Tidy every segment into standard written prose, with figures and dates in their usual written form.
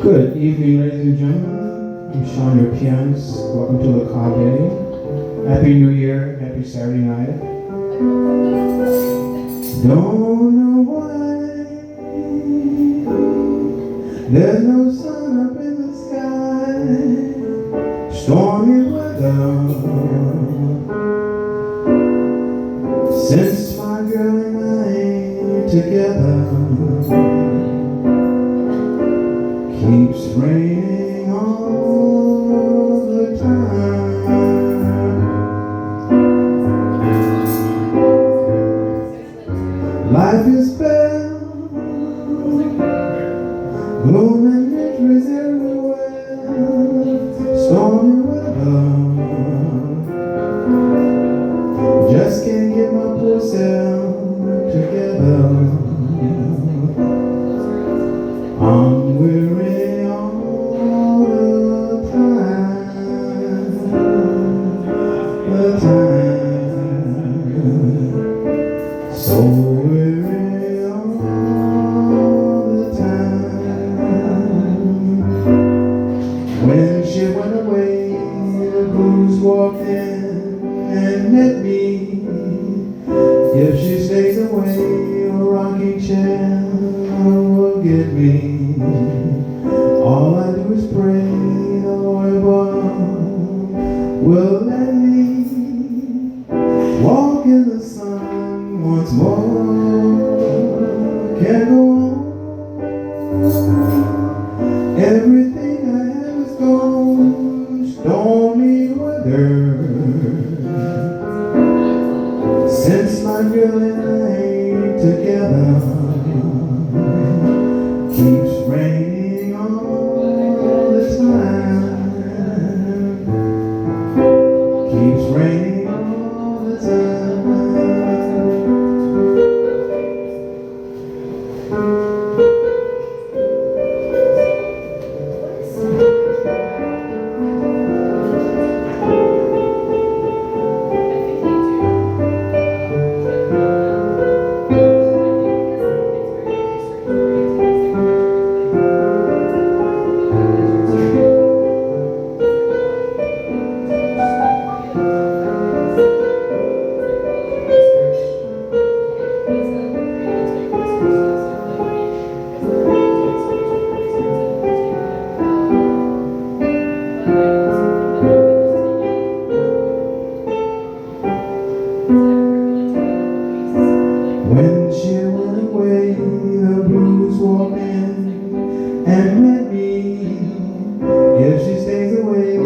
Good evening, ladies and gentlemen. I'm Sean, your pianist. Welcome to the Cave. Happy New Year. Happy Saturday night. Don't know why there's no sun up in the sky. Stormy weather since my girl and I ain't together. Keeps raining all the time. Life is bare, gloom and misery's everywhere. Stormy weather, just can't get my poor self together. I'm weary all the time, so weary all the time. When she went away, the blues walked in and met me. If she stays away, a rocking chair will get me. All I do is pray the Lord above will let me walk in the sun once more. Can't go on. Everything I have is gone. Stormy weather since my girl and I ain't together. Keeps raining all the time. Keeps raining all the time. When she went away, the blues walked in and met me. If she stays away, a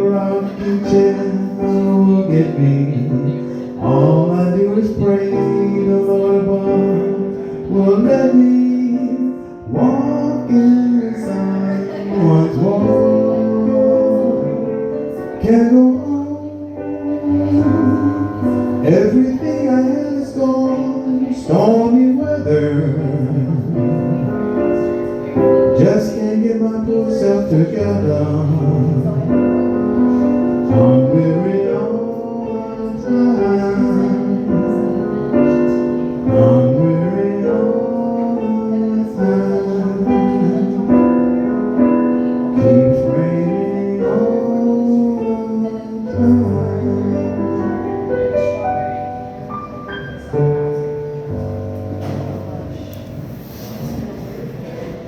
rocking chair will get me. All I do is pray the Lord above will let me walk in the sun once more. Can't go on. Everything I had is gone. Stormy weather, just can't get my poor self together.